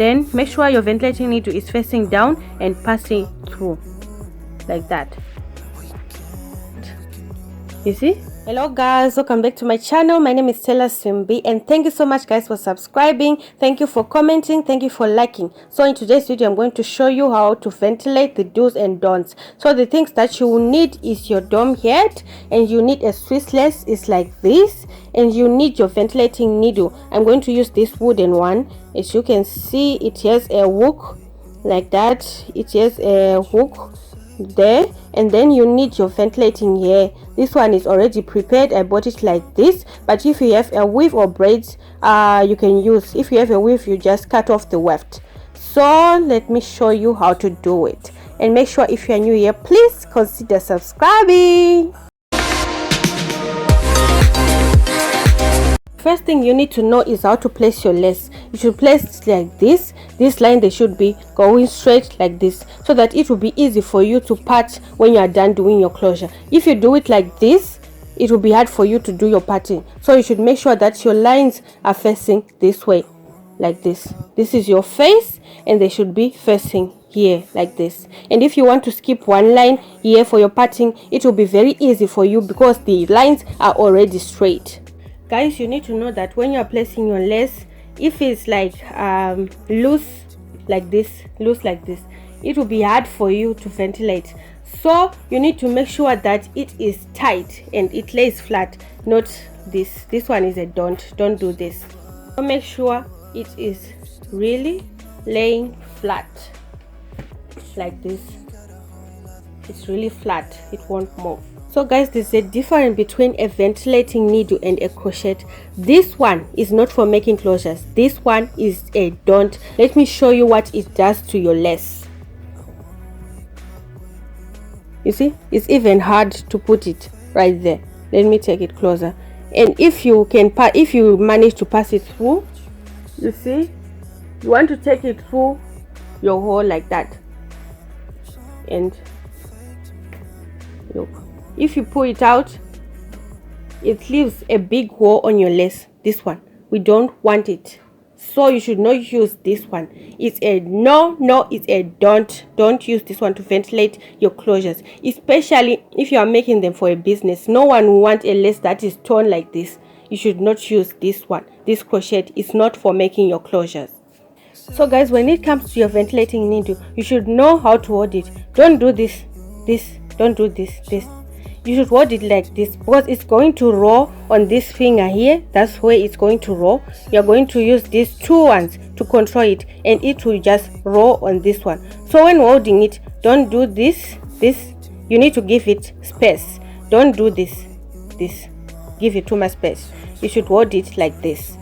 Then make sure your ventilating needle is facing down and passing through like that. You see? Hello guys, welcome back to my channel. My name is Taylor Simbi, and thank you so much guys for subscribing. Thank you for commenting, thank you for liking. So in today's video I'm going to show you how to ventilate, the do's and don'ts. So the things that you will need is your dome head, and you need a Swiss lace, is like this, and you need your ventilating needle. I'm going to use this wooden one. As you can see, it has a hook like that. It has a hook there, and then you need your ventilating here. This one is already prepared. I bought it like this, but if you have a weave or braids, you can use. If you have a weave, you just cut off the weft. So let me show you how to do it, and make sure if you are new here, please consider subscribing. First thing you need to know is how to place your lace. You should place it like this. This line, they should be going straight like this, so that it will be easy for you to part when you are done doing your closure. If you do it like this, it will be hard for you to do your parting. So you should make sure that your lines are facing this way, like this. This is your face, and they should be facing here like this. And if you want to skip one line here for your parting, it will be very easy for you because the lines are already straight. Guys, you need to know that when you are placing your lace, if it's like loose like this, it will be hard for you to ventilate. So you need to make sure that it is tight and it lays flat, not this. This one is a don't do this. So make sure it is really laying flat like this. It's really flat, it won't move. So guys, there's a difference between a ventilating needle and a crochet. This one is not for making closures. This one is a don't. Let me show you what it does to your lace. You see, it's even hard to put it right there. Let me take it closer. And if you manage to pass it through, you see, you want to take it through your hole like that. And look, if you pull it out, it leaves a big hole on your lace. This one, we don't want it, so you should not use this one. It's a no, it's a don't use this one to ventilate your closures, especially if you are making them for a business. No one will want a lace that is torn like this. You should not use this one. This crochet is not for making your closures. So guys, when it comes to your ventilating needle, you should know how to hold it. Don't do this, don't do this. You should hold it like this, because it's going to roll on this finger here. That's where it's going to roll. You're going to use these two ones to control it, and it will just roll on this one. So when holding it, don't do this. You need to give it space. Don't do this. Give it too much space. You should hold it like this.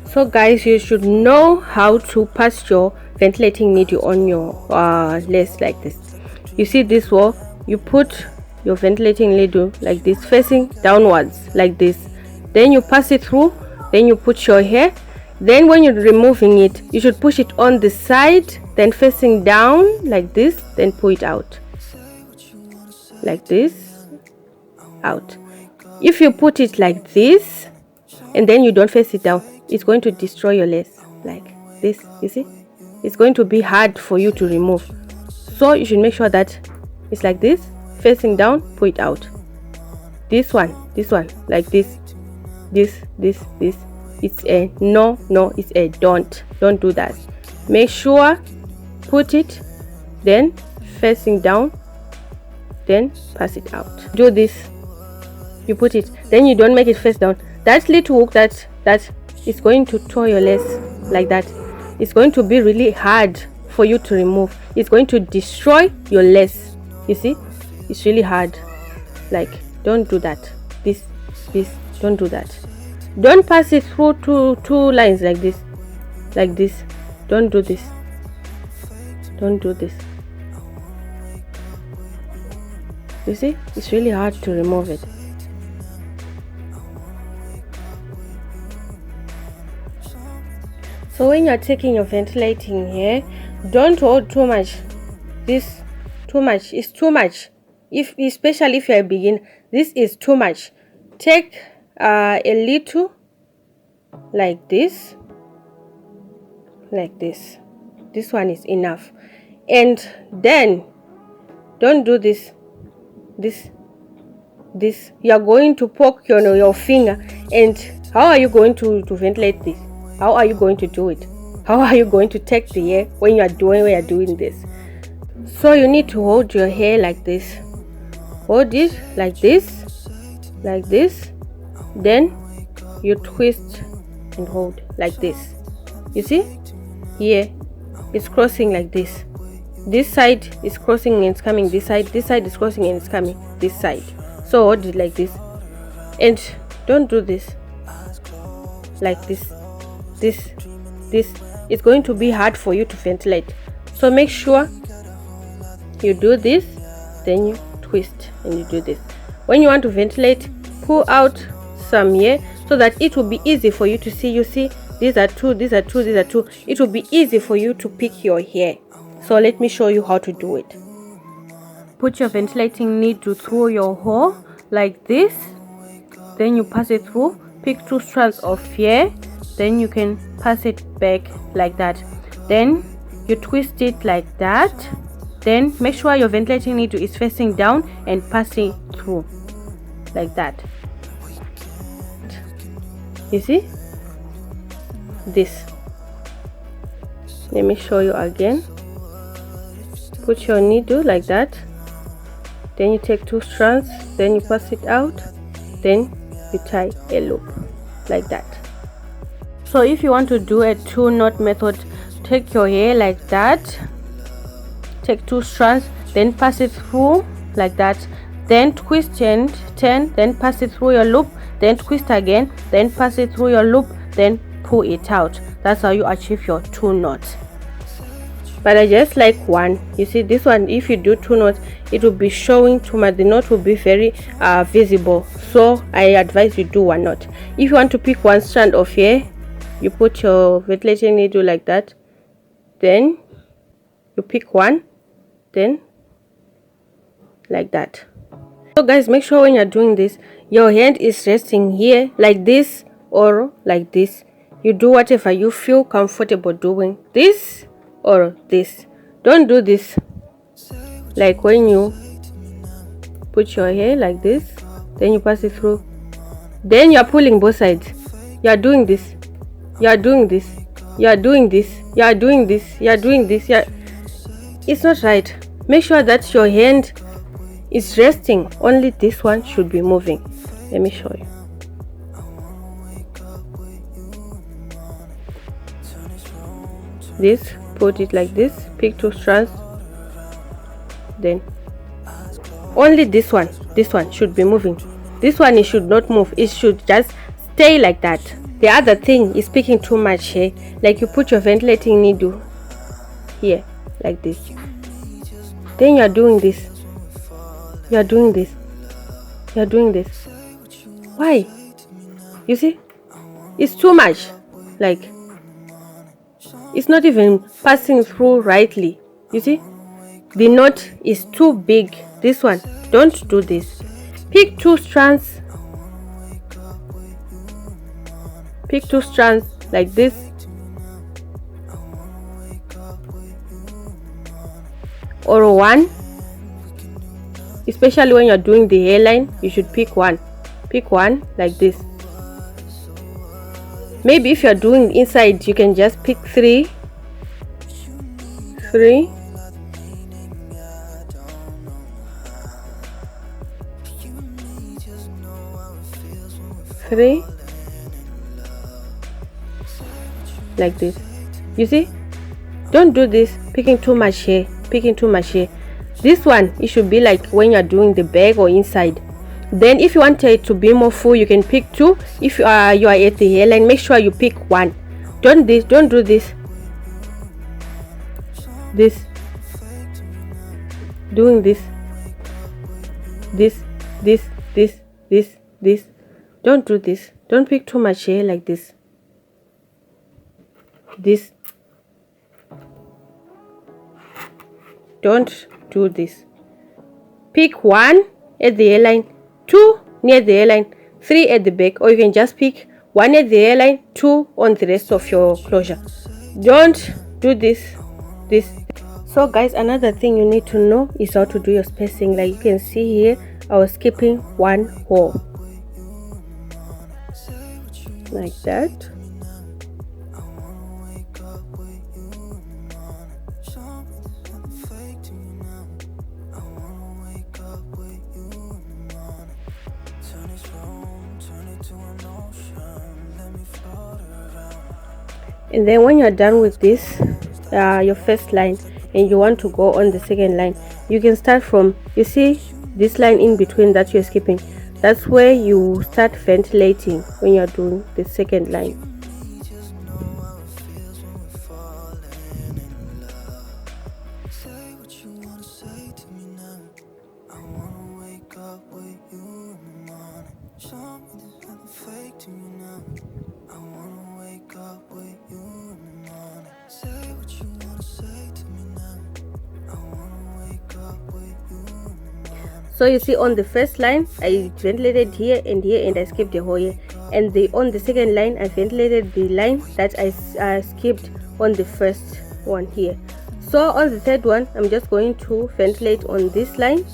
So guys, you should know how to pass your ventilating needle on your lace like this. You see this wall, you put your ventilating needle like this, facing downwards like this. Then you pass it through, then you put your hair. Then when you're removing it, you should push it on the side, then facing down like this, then pull it out like this, out. If you put it like this and then you don't face it down, it's going to destroy your lace like this. You see, it's going to be hard for you to remove. So you should make sure that it's like this, facing down, pull it out. This one like this. It's a no, it's a don't do that. Make sure, put it, then facing down, then pass it out. Do this, you put it, then you don't make it face down. That little hook that is going to tear your lace like that. It's going to be really hard for you to remove. It's going to destroy your lace. You see, it's really hard. Like, don't do that. This, don't do that. Don't pass it through two lines like this. Don't do this. Don't do this. You see, it's really hard to remove it. So when you're taking your ventilating here, don't hold too much. This too much is too much. Especially if you're a beginner, this is too much. Take a little like this, This one is enough. And then don't do this. You are going to poke your finger. And how are you going to ventilate this? How are you going to do it? How are you going to take the hair when you are doing this? So you need to hold your hair like this. Hold it like this, then you twist and hold like this. You see, here it's crossing like this. This side is crossing and it's coming this side. This side is crossing and it's coming this side. So hold it like this, and don't do this like this. It's going to be hard for you to ventilate. So make sure you do this, then you twist and you do this. When you want to ventilate, pull out some hair so that it will be easy for you to see. You see, these are two, these are two, these are two. It will be easy for you to pick your hair. So let me show you how to do it. Put your ventilating needle through your hole like this, then you pass it through. Pick 2 strands of hair, then you can pass it back like that. Then you twist it like that. Then make sure your ventilating needle is facing down and passing through like that. You see this? Let me show you again. Put your needle like that, then you take 2 strands, then you pass it out, then you tie a loop like that. So if you want to do a 2-knot method, take your hair like that, take 2 strands, then pass it through like that, then twist and turn, then pass it through your loop, then twist again, then pass it through your loop, then pull it out. That's how you achieve your 2 knots. But I just like 1. You see, this one, if you do 2 knots, it will be showing too much. The knot will be very visible. So I advise you do 1 knot. If you want to pick 1 strand of hair, you put your ventilating needle like that, then you pick 1, then like that. So guys, make sure when you're doing this, your hand is resting here like this or like this. You do whatever you feel comfortable doing, this or this. Don't do this like when you put your hair like this, then you pass it through, then you are pulling both sides. You are doing this, you are doing this, you are doing this, you are doing this, you are doing this. It's not right. Make sure that your hand is resting. Only this one should be moving. Let me show you. This, put it like this, pick 2 strands, then only this one should be moving. This one, it should not move. It should just stay like that. The other thing is picking too much here. Like you put your ventilating needle here like this, then you are doing this, you are doing this, you are doing this. Why? You see, it's too much. Like it's not even passing through rightly. You see, the knot is too big. This one, don't do this. Pick 2 strands, pick 2 strands like this, or 1. Especially when you're doing the hairline, you should pick 1. Pick 1 like this. Maybe if you're doing inside, you can just pick 3, 3, like this. You see, don't do this picking too much hair, picking too much hair. This one, it should be like when you're doing the back or inside. Then if you want it to be more full, you can pick 2. If you are at the hairline, make sure you pick 1. Don't do this, doing this, don't do this. Don't pick too much hair like this. Don't do this. Pick 1 at the hairline, 2 near the hairline, 3 at the back, or you can just pick 1 at the hairline, 2 on the rest of your closure. Don't do this this. So guys, another thing you need to know is how to do your spacing. Like you can see here, I was skipping one row like that. And then when you're done with this, your first line, and you want to go on the second line, you can start from, you see this line in between that you're skipping, that's where you start ventilating when you're doing the second line. So you see on the first line I ventilated here and here and I skipped the whole here, and on the second line I ventilated the line that I skipped on the first one here. So on the third one I'm just going to ventilate on this line.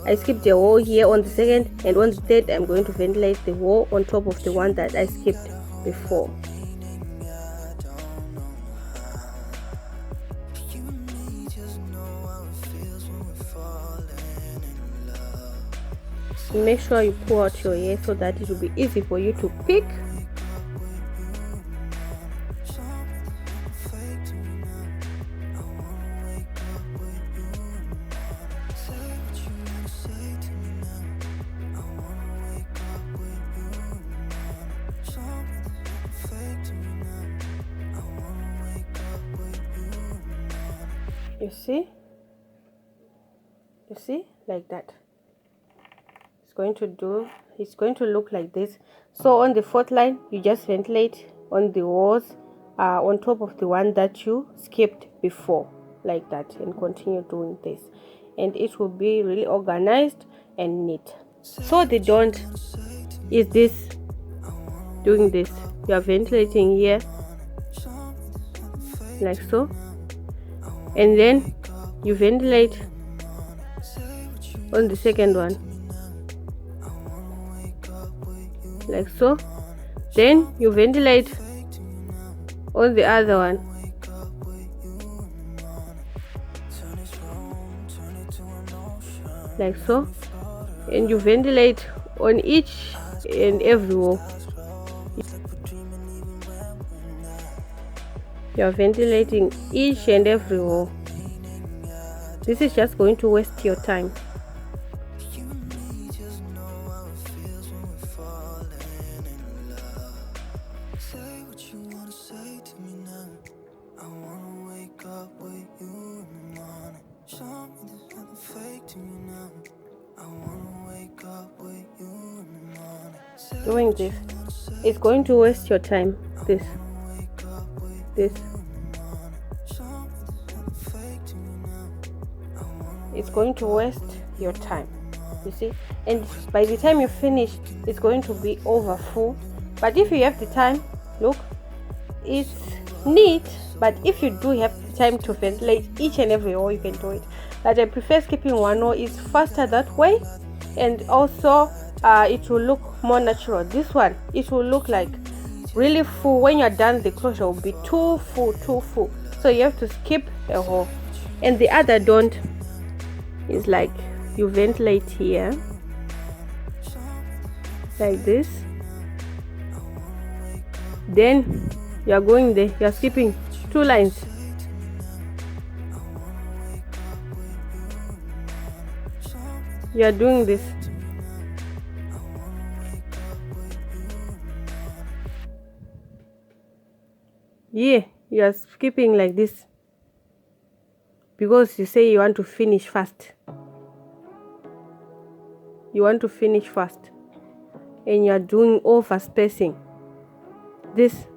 I skipped the whole here on the second, and on the third I'm going to ventilate the whole on top of the one that I skipped before. Make sure you pull out your hair so that it will be easy for you to pick. You see like that. It's going to look like this. So on the fourth line you just ventilate on the walls on top of the one that you skipped before, like that, and continue doing this, and it will be really organized and neat. So the don't is this, doing this, you are ventilating here like so, and then you ventilate on the second one like so, then you ventilate on the other one like so, and you ventilate on each and every row. You are ventilating each and every row. This is just going to waste your time. Doing this, it's going to waste your time. This it's going to waste your time, you see, and by the time you finish it's going to be over full. But if you have the time, look, it's neat. But if you do have the time to ventilate each and every row, you can do it. But I prefer skipping one row. It's faster that way, and also it will look more natural. This one, it will look like really full. When you're done, the crochet will be too full. So you have to skip a row. And the other don't is like you ventilate here like this, then you are going there, you are skipping 2 lines. You are doing this. Yeah, you are skipping like this because you say you want to finish fast. You want to finish fast, and you are doing over spacing. This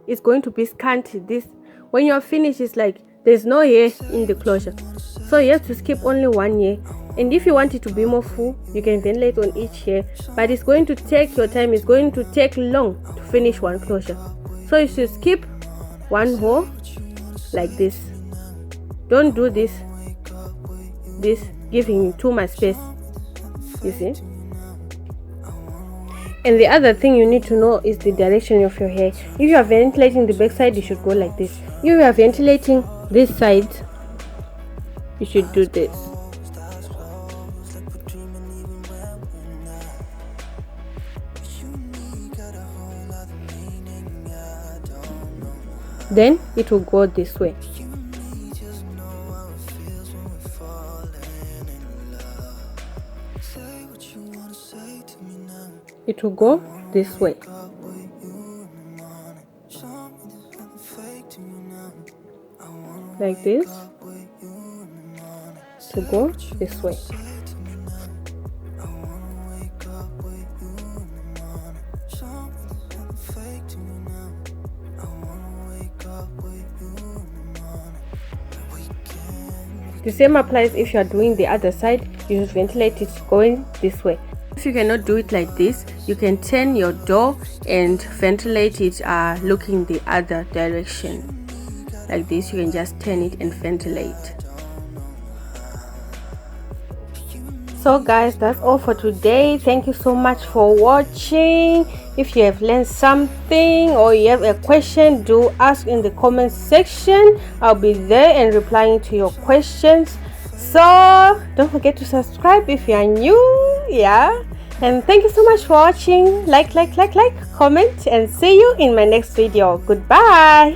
is going to be scanty. This, when you are finished, it's like there's no hair in the closure, so you have to skip only 1 hair. And if you want it to be more full, you can ventilate on each hair, but it's going to take your time. It's going to take long to finish one closure, so you should skip 1 row like this. Don't do this giving too much space, you see. And the other thing you need to know is the direction of your hair. If you are ventilating the back side, you should go like this. If you are ventilating this side, you should do this. Then it will go this way. It will go this way. Like this. To go this way. The same applies if you are doing the other side. You should ventilate it going this way. If you cannot do it like this, you can turn your door and ventilate it looking the other direction. Like this, you can just turn it and ventilate. So guys, that's all for today. Thank you so much for watching. If you have learned something or you have a question, do ask in the comment section. I'll be there and replying to your questions. So don't forget to subscribe if you are new. Yeah, and thank you so much for watching. Like, comment, and see you in my next video. Goodbye.